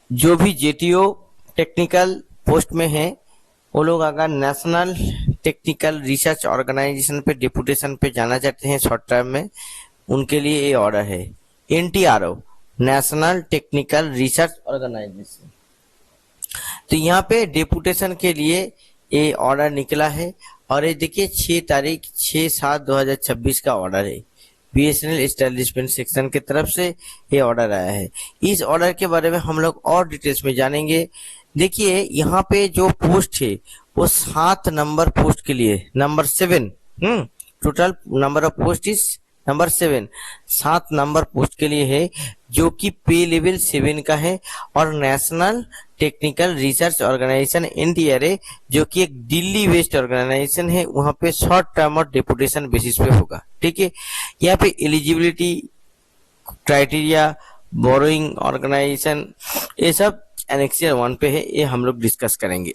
जो भी JTO technical post में है वो लोग अगर नेशनल टेक्निकल रिसर्च ऑर्गेनाइजेशन पे डिप्यूटेशन पे जाना चाहते हैं शॉर्ट टर्म में, उनके लिए ये ऑर्डर है। NTRO, national technical research organisation. तो यहाँ पे डिप्यूटेशन के लिए ये ऑर्डर निकला है और ये देखिए 6 तारीख 6/7/2026 का ऑर्डर है। बीएसएनएल एस्टेब्लिशमेंट सेक्शन की तरफ से ये ऑर्डर आया है। इस ऑर्डर के बारे में हम लोग और डिटेल्स में जानेंगे। देखिए यहाँ पे जो पोस्ट है वो 7 नंबर पोस्ट के लिए, number 7, total number of post is number 7, 7 number post के लिए है, जो कि पे लेवल 7 का है और नेशनल टेक्निकल रिसर्च ऑर्गेनाइजेशन एनटीआरए, जो कि एक दिल्ली बेस्ड ऑर्गेनाइजेशन है, वहां पे शॉर्ट टर्म और डिप्यूटेशन बेसिस पे होगा। ठीक है, यहाँ पे एलिजिबिलिटी क्राइटेरिया, बोरोइंग ऑर्गेनाइजेशन, ये सब एनेक्सियर 1 पे है, ये हम लोग डिस्कस करेंगे।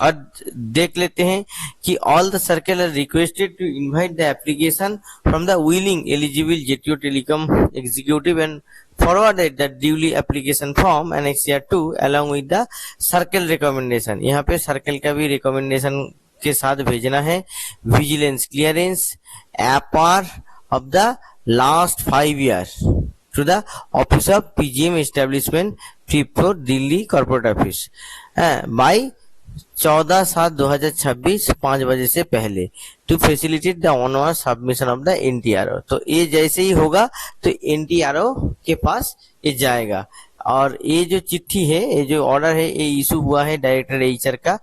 और देख लेते हैं कि all the circle are requested to invite the application from the willing eligible JTO telecom executive and forwarded the duly application form annexure 2 along with the circle recommendation. यहाँ पे सर्कल का भी रिकमेंडेशन के साथ भेजना है। Vigilance clearance APAR of the last 5 years to the office of PGM establishment 5th floor Delhi corporate office by 14/7/2026 5 बजे से पहले to facilitate the onward submission of the NTRO. तो ये जैसे ही होगा तो एनटीआरओ के पास ये जाएगा और ये जो चिट्ठी है, ये जो ऑर्डर है, ये इशू हुआ है डायरेक्टर एचआर का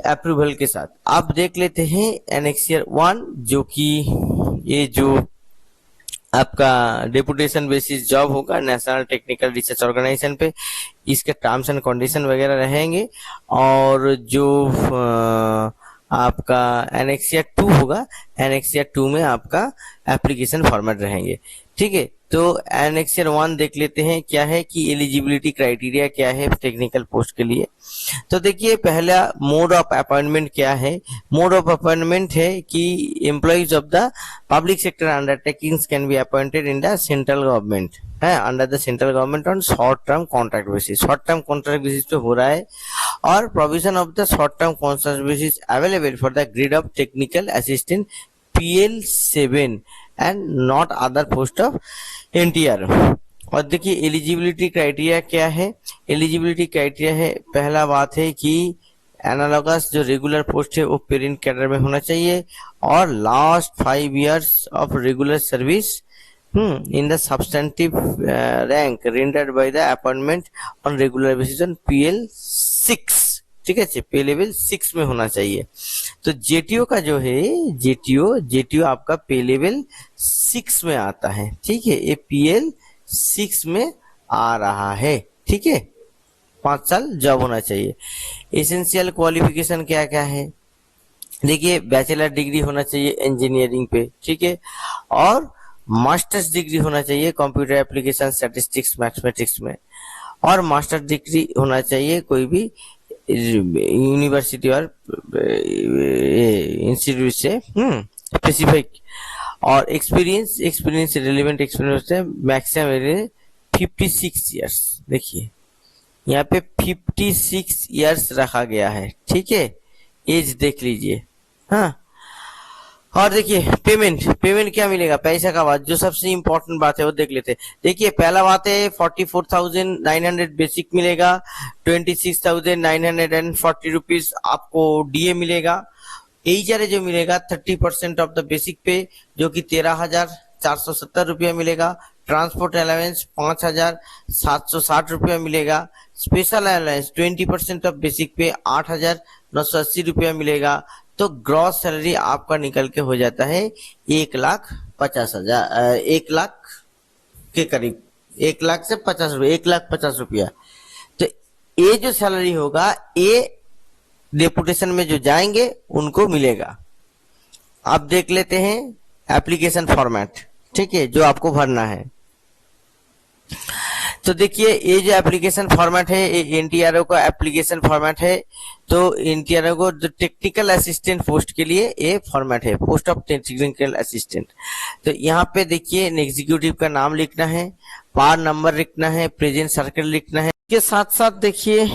अप्रूवल के साथ। आप देख लेते हैं एनेक्सियर 1, जो कि ये जो आपका डेपुटेशन बेसिस जॉब होगा नेशनल टेक्निकल रिसर्च ऑर्गेनाइजेशन पे, इसके टर्म्स एंड कंडीशन वगैरह रहेंगे। और जो आपका एनेक्सिया 2 होगा, एनेक्सिया 2 में आपका एप्लीकेशन फॉर्मेट रहेंगे। ठीक है, तो एनेक्सियर 1 देख लेते हैं क्या है कि एलिजिबिलिटी क्राइटेरिया क्या है टेक्निकल पोस्ट के लिए। तो देखिए पहला मोड ऑफ अपॉइंटमेंट क्या है। मोड ऑफ अपॉइंटमेंट है कि employees of the public sector undertakings can be appointed in the central government है, under the central government on short term contract basis. Short term contract basis पे हो रहा है और provision of the short term contract basis available for the grade of technical assistant PL7 and not other post of NTR. और देखिए eligibility criteria क्या है। Eligibility criteria है, पहला बात है कि एनालॉगस जो रेगुलर पोस्ट है वो पेरेंट कैडर में होना चाहिए और last 5 years of regular service in the substantive rank rendered by the appointment on regular basis on PL6। ठीक है, पे लेवल 6 में होना चाहिए। तो जेटीओ का जो है जेटीओ आपका पे लेवल 6 में आता है। ठीक है, ये PL6 में आ रहा है। ठीक है, 5 साल जॉब होना चाहिए। एसेंशियल क्वालिफिकेशन क्या क्या है, देखिए बैचलर डिग्री होना चाहिए इंजीनियरिंग पे। ठीक है, और मास्टर्स डिग्री होना चाहिए कंप्यूटर एप्लीकेशन स्टैटिस्टिक्स मैथमेटिक्स में, और मास्टर डिग्री होना चाहिए कोई भी यूनिवर्सिटी और इंस्टीट्यूट से स्पेसिफिक। और एक्सपीरियंस रिलेवेंट एक्सपीरियंस है मैक्सिमम 56 years। देखिए यहाँ पे 56 years रखा गया है। ठीक है, एज देख लीजिए। हाँ, और देखिए पेमेंट क्या मिलेगा, पैसा का बात जो सबसे इंपॉर्टेंट बात है वो देख लेते हैं। देखिए पहला बात है 44,900 बेसिक मिलेगा, 26,940 रुपीज आपको डीए मिलेगा। एचआर जो मिलेगा 30% ऑफ द बेसिक पे, जो कि 13,470 रुपया मिलेगा। ट्रांसपोर्ट अलाउंस 5,760 रुपया मिलेगा। स्पेशल अलाउंस 20% ऑफ बेसिक पे 8,980 रुपया मिलेगा। तो ग्रॉस सैलरी आपका निकल के हो जाता है 1,50,000, 1 लाख के करीब, 1 लाख से 50 रुपये, 1,50,000 रुपया। तो ये जो सैलरी होगा ये डेपुटेशन में जो जाएंगे उनको मिलेगा। आप देख लेते हैं एप्लीकेशन फॉर्मेट। ठीक है, जो आपको भरना है। तो देखिए ये जो एप्लीकेशन फॉर्मेट है ये एनटीआरओ का एप्लीकेशन फॉर्मेट है। तो एनटीआरओ को जो टेक्निकल असिस्टेंट पोस्ट के लिए ये फॉर्मेट है, पोस्ट ऑफ टेक्निकल असिस्टेंट। तो यहाँ पे देखिए एग्जीक्यूटिव का नाम लिखना है, पार नंबर लिखना है, प्रेजेंट सर्कल लिखना है। के साथ साथ देखिए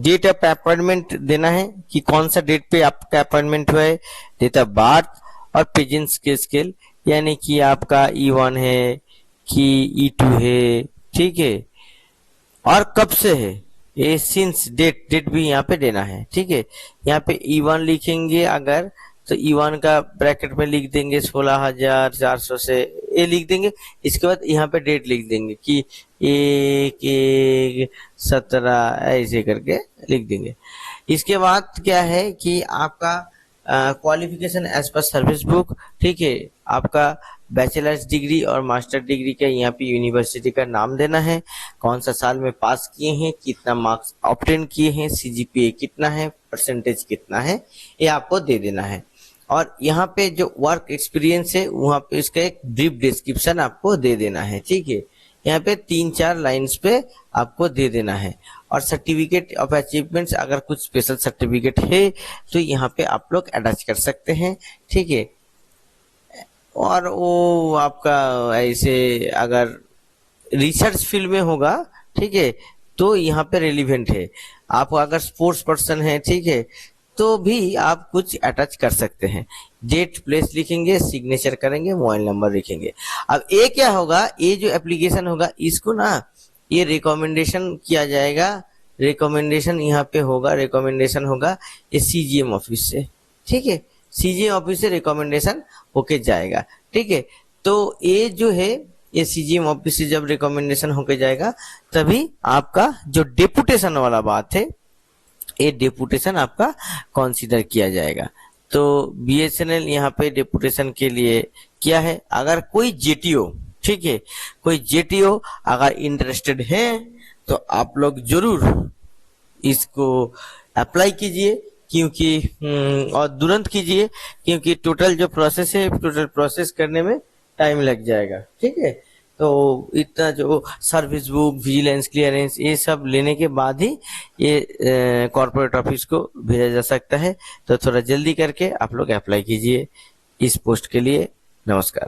डेट ऑफ अपॉइंटमेंट देना है कि कौन सा डेट पे आपका अपॉइंटमेंट हुआ है, डेट ऑफ बर्थ और प्रेजेंस के स्केल, यानी कि आपका E1 है कि E2 है, ठीक है, और कब से है ये सिंस डेट भी यहाँ पे देना है, ठीक है। यहाँ पे E1 लिखेंगे अगर, तो E1 का ब्रैकेट में लिख देंगे 16,400 से ये लिख देंगे। इसके बाद यहाँ पे डेट लिख देंगे कि 1/1/17 ऐसे करके लिख देंगे। इसके बाद क्या है कि आपका क्वालिफिकेशन एज पर सर्विस बुक, ठीक है, आपका बैचलर्स डिग्री और मास्टर डिग्री का यहाँ पे यूनिवर्सिटी का नाम देना है, कौन सा साल में पास किए हैं, कितना मार्क्स ऑब्टेन किए हैं, CGPA कितना है, परसेंटेज कितना है, ये आपको दे देना है। और यहाँ पे जो वर्क एक्सपीरियंस है वहाँ पे इसका एक ब्रीफ डिस्क्रिप्शन आपको दे देना है, ठीक है। यहाँ पे 3-4 लाइंस पे आपको दे देना है। और सर्टिफिकेट ऑफ अचीवमेंट्स, अगर कुछ स्पेशल सर्टिफिकेट है तो यहाँ पे आप लोग अटैच कर सकते हैं, ठीक है। और वो आपका ऐसे अगर रिसर्च फील्ड में होगा, ठीक है, तो यहाँ पे रेलिवेंट है। आप अगर स्पोर्ट्स पर्सन है, ठीक है, तो भी आप कुछ अटैच कर सकते हैं। डेट प्लेस लिखेंगे, सिग्नेचर करेंगे, मोबाइल नंबर लिखेंगे। अब ये क्या होगा, ये जो एप्लीकेशन होगा इसको ना ये रिकमेंडेशन किया जाएगा, रिकमेंडेशन यहाँ पे होगा, रिकमेंडेशन होगा ये CGM ऑफिस से, ठीक है, CGM ऑफिस से रिकमेंडेशन होके जाएगा, ठीक है। तो ये जो है ये CGM ऑफिस से जब रिकमेंडेशन होके जाएगा तभी आपका जो डेपुटेशन वाला बात है ये डेपुटेशन आपका कंसीडर किया जाएगा। तो BSNL यहाँ पे डेपुटेशन के लिए क्या है, अगर कोई JTO, ठीक है, कोई JTO अगर इंटरेस्टेड है तो आप लोग जरूर इसको अप्लाई कीजिए, क्योंकि और तुरंत कीजिए, क्योंकि टोटल जो प्रोसेस है टोटल प्रोसेस करने में टाइम लग जाएगा, ठीक है। तो इतना जो सर्विस बुक, विजिलेंस क्लियरेंस, ये सब लेने के बाद ही ये कॉर्पोरेट ऑफिस को भेजा जा सकता है। तो थोड़ा जल्दी करके आप लोग अप्लाई कीजिए इस पोस्ट के लिए। नमस्कार।